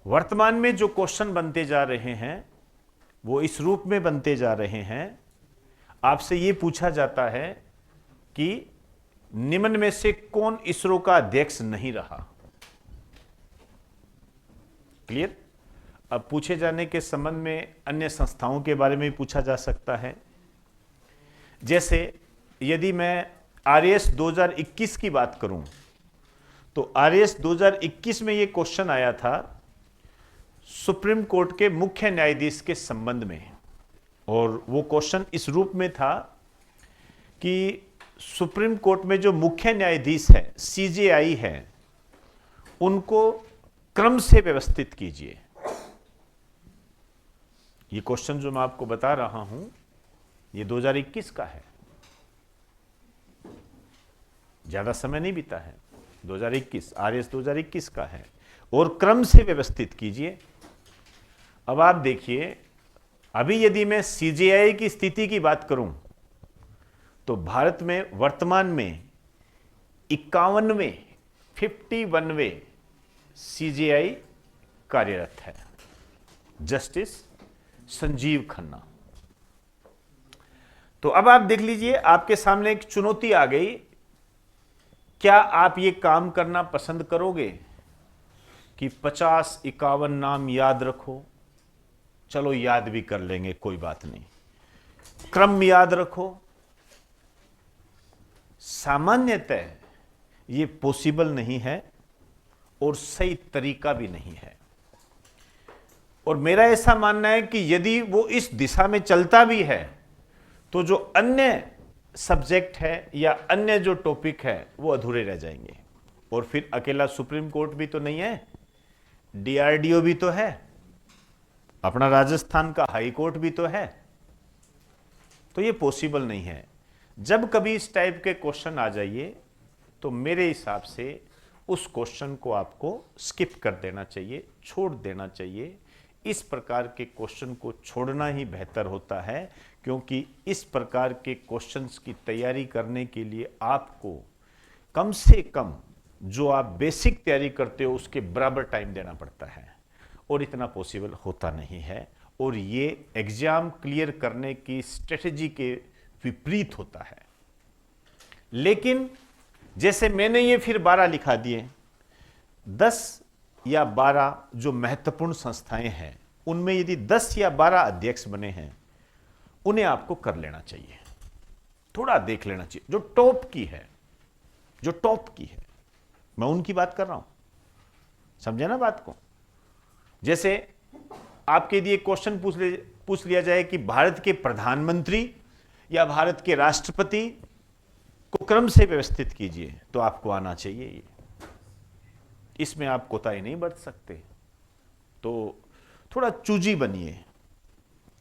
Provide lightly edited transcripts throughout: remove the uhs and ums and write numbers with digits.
वर्तमान में जो क्वेश्चन बनते जा रहे हैं वो इस रूप में बनते जा रहे हैं। आपसे ये पूछा जाता है कि निम्न में से कौन इसरो का अध्यक्ष नहीं रहा। क्लियर? अब पूछे जाने के संबंध में अन्य संस्थाओं के बारे में भी पूछा जा सकता है। जैसे यदि मैं आरएस 2021 की बात करूं तो आरएस 2021 में यह क्वेश्चन आया था सुप्रीम कोर्ट के मुख्य न्यायाधीश के संबंध में, और वो क्वेश्चन इस रूप में था कि सुप्रीम कोर्ट में जो मुख्य न्यायाधीश है, सीजेआई है, उनको क्रम से व्यवस्थित कीजिए। ये क्वेश्चन जो मैं आपको बता रहा हूं ये 2021 का है, ज्यादा समय नहीं बीता है। 2021 आरएस 2021 का है, और क्रम से व्यवस्थित कीजिए। अब आप देखिए, अभी यदि मैं सीजेआई की स्थिति की बात करूं तो भारत में वर्तमान में 51वें सीजेआई कार्यरत है, जस्टिस संजीव खन्ना। तो अब आप देख लीजिए, आपके सामने एक चुनौती आ गई। क्या आप ये काम करना पसंद करोगे कि 50-51 नाम याद रखो? चलो याद भी कर लेंगे, कोई बात नहीं। क्रम याद रखो। सामान्यतः ये पॉसिबल नहीं है और सही तरीका भी नहीं है। और मेरा ऐसा मानना है कि यदि वो इस दिशा में चलता भी है तो जो अन्य सब्जेक्ट है या अन्य जो टॉपिक है वो अधूरे रह जाएंगे। और फिर अकेला सुप्रीम कोर्ट भी तो नहीं है, डीआरडीओ भी तो है, अपना राजस्थान का हाई कोर्ट भी तो है। तो ये पॉसिबल नहीं है। जब कभी इस टाइप के क्वेश्चन आ जाइए तो मेरे हिसाब से उस क्वेश्चन को आपको स्किप कर देना चाहिए, छोड़ देना चाहिए। इस प्रकार के क्वेश्चन को छोड़ना ही बेहतर होता है, क्योंकि इस प्रकार के क्वेश्चंस की तैयारी करने के लिए आपको कम से कम जो आप बेसिक तैयारी करते हो उसके बराबर टाइम देना पड़ता है, और इतना पॉसिबल होता नहीं है। और ये एग्जाम क्लियर करने की स्ट्रेटजी के विपरीत होता है। लेकिन जैसे मैंने ये फिर 12 लिखा दिए, 10 या 12 जो महत्वपूर्ण संस्थाएं हैं उनमें यदि 10 या 12 अध्यक्ष बने हैं, उन्हें आपको कर लेना चाहिए, थोड़ा देख लेना चाहिए। जो टॉप की है, जो टॉप की है, मैं उनकी बात कर रहा हूं, समझे ना बात को। जैसे आपके लिए क्वेश्चन पूछ लिया जाए कि भारत के प्रधानमंत्री या भारत के राष्ट्रपति को क्रम से व्यवस्थित कीजिए, तो आपको आना चाहिए ये। इसमें आप कोताही नहीं बरत सकते। तो थोड़ा चूजी बनिए,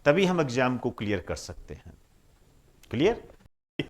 तभी हम एग्जाम को क्लियर कर सकते हैं। क्लियर?